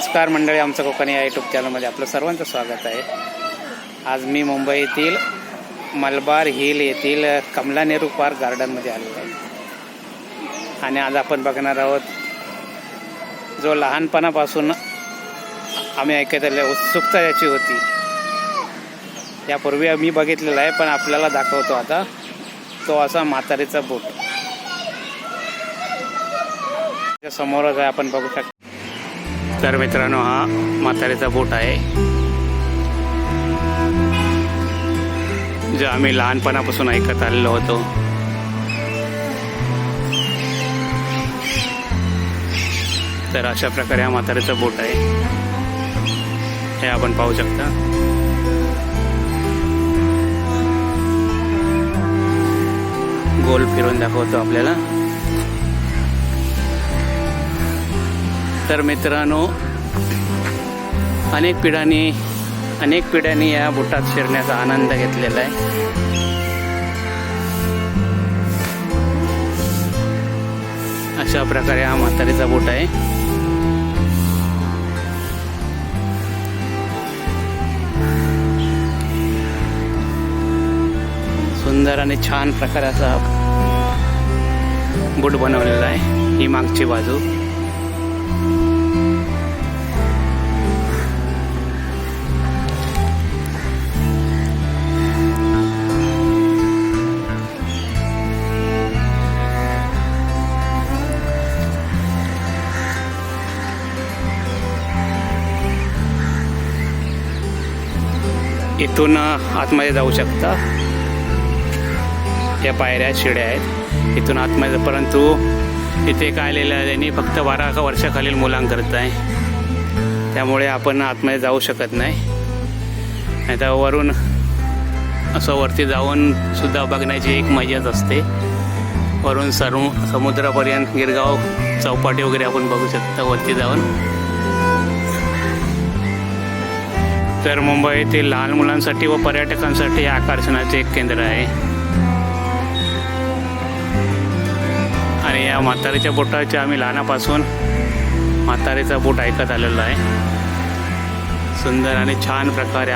नमस्कार मंडळी, आमचं कोकणी या यूट्यूब चॅनलमध्ये आपलं सर्वांचं स्वागत आहे. आज मी मुंबईतील मलबार हिल येथील कमला नेहरू पार्क गार्डनमध्ये आलेलो आहे आणि आज आपण बघणार आहोत जो लहानपणापासून आम्ही ऐकत आले उत्सुकता याची होती. यापूर्वी आम्ही बघितलेला आहे पण आपल्याला दाखवतो आता तो असा म्हातारीचा बोट. समोरच आहे, आपण बघू शकतो. तर मित्रांनो, हा म्हातारीचा बोट आहे जो आम्ही लहानपणापासून ऐकत आलेलो होतो. तर अशा प्रकारे हा म्हातारीचा बोट आहे, हे आपण पाहू शकता. गोल फिरून दाखवतो आपल्याला. तर मित्रांनो, अनेक पिढ्यांनी या बोटात शिरण्याचा आनंद घेतलेला आहे. अशा प्रकारे हा म्हातारीचा बोट आहे. सुंदर आणि छान प्रकारे असा बोट बनवलेला आहे. ही मागची बाजू. इथून आतमध्ये जाऊ शकता. या पायऱ्या शिड्या आहेत इथून आतमध्ये, परंतु इथे काय लिहिलं आहे त्यांनी, फक्त 12 वर्षाखालील मुलांकरता आहे. त्यामुळे आपण आतमध्ये जाऊ शकत नाही. नाही तर वरून असं वरती जाऊन सुद्धा बघण्याची एक मजाच असते. वरून समुद्रापर्यंत गिरगाव चौपाटी वगैरे आपण बघू शकता वरती जाऊन. तर मुंबईतील लहान मुलांसाठी व पर्यटकांसाठी आकर्षणाचे एक केंद्र आहे. आणि या म्हातारीच्या बोटाचे आम्ही लहानापासून म्हातारीचा बोट ऐकत आलेलो आहे. सुंदर आणि छान प्रकारे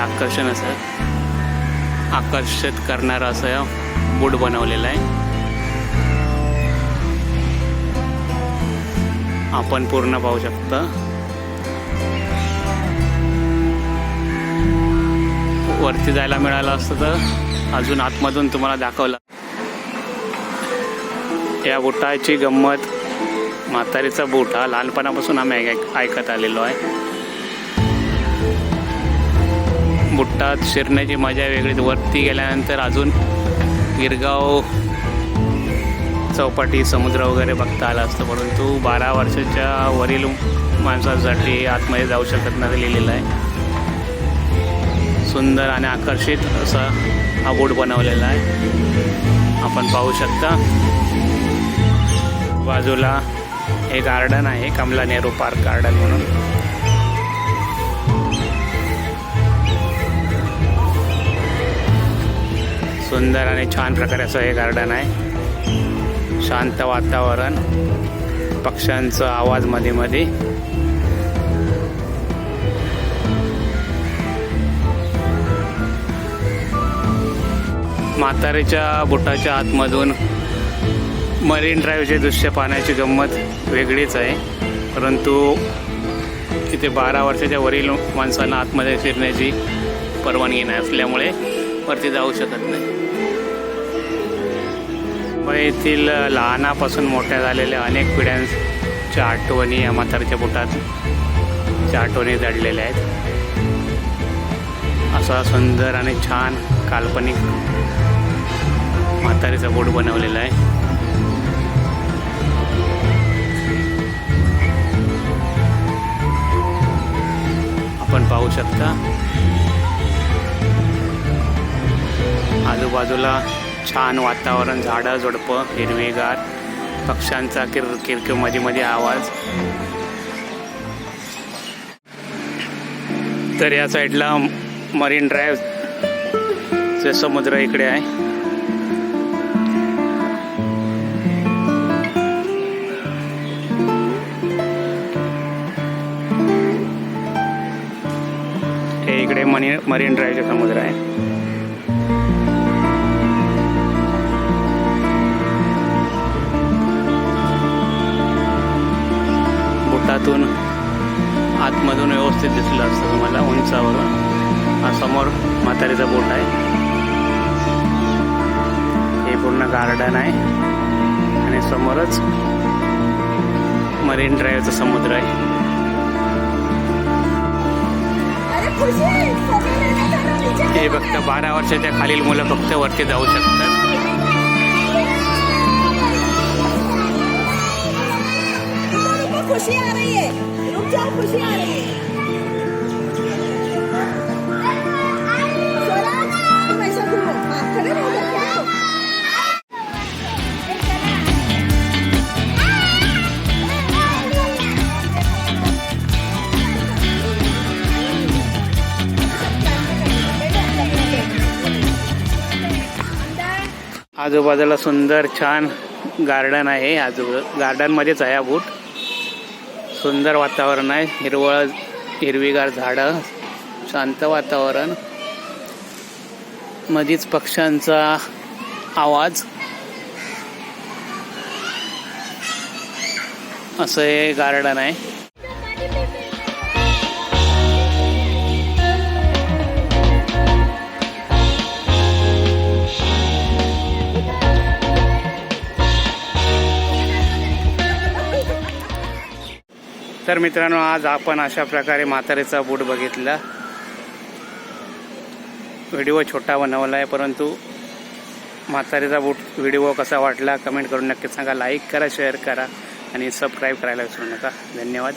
आकर्षित करणारा असं बोट बनवलेला आहे. आपण पूर्ण पाहू शकता. वरती जायला मिळालं असतं तर अजून आतमधून तुम्हाला दाखवलं. या बोटाची गंमत, म्हातारीचा बोट हा लहानपणापासून आम्ही ऐकत आलेलो आहे. बोटात शिरण्याची मजा वेगळीच. वरती गेल्यानंतर अजून गिरगाव चौपाटी, समुद्र वगैरे बघता आला असतं, परंतु 12 वर्षाच्या वरील माणसांसाठी आतमध्ये जाऊ शकत नाही लिहिलेलं आहे. सुंदर आणि आकर्षित असा हा बोट बनवलेला आहे, आपण पाहू शकता. बाजूला हे गार्डन आहे, कमला नेहरू पार्क गार्डन म्हणून. सुंदर आणि छान प्रकारे असं हे गार्डन आहे. शांत वातावरण, पक्ष्यांचा आवाज मध्ये मध्ये. म्हातारीच्या बोटाच्या आतमधून मरीन ड्राईव्हचे दृश्य पाहण्याची गंमत वेगळीच आहे, परंतु इथे 12 वर्षाच्या वरील माणसांना आतमध्ये फिरण्याची परवानगी नाही असल्यामुळे वरती जाऊ शकत नाही. मग येथील लहानापासून मोठ्या झालेल्या अनेक पिढ्यांच्या आठवणी या म्हातारीच्या बोटाच्या आठवणी दडलेल्या आहेत. असा सुंदर आणि छान काल्पनिक म्हातारीचा बोट बनवलेला आहे. आपण पाहू शकता. आजूबाजूला छान वातावरण, झाडं झुडपं, हिरवीगार, पक्ष्यांचा किरकिर मध्ये मध्ये आवाज. तर या साईडला मरीन ड्राईव्ह समुद्र इकडे आहे. इकडे मरीन ड्राईव्हचा समुद्र आहे. बोटातून आतमधून व्यवस्थित दिसलं असतं तुम्हाला उंचावरून. हा समोर म्हातारीचा बोट आहे. हे पूर्ण गार्डन आहे आणि समोरच मरीन ड्राईव्हचा समुद्र आहे. हे फक्त 12 वर्षाच्या खालील मुलं फक्त वरती जाऊ शकतात. खुशी आ रही है, रुक जाओ, खुशी आ रही है. तुम ऐसा घूमो, हाँ, खड़े रहो, खड़े रहो. आजूबाजूला सुंदर छान गार्डन आहे. गार्डन मध्येच आहे हा बूट. सुंदर वातावरण आहे. हिरवीगार झाडं, शांत वातावरण, मधीच पक्ष्यांचा आवाज. असं हे गार्डन आहे. तर मित्रांनो, आज आपण अशा प्रकारे म्हातारीचा बूट बघितला. व्हिडिओ छोटा बनवला आहे, परंतु म्हातारीचा बूट व्हिडिओ कसा वाटला कमेंट करून नक्की सांगा. लाईक करा, शेअर करा आणि सबस्क्राईब करायला विसरू नका. धन्यवाद.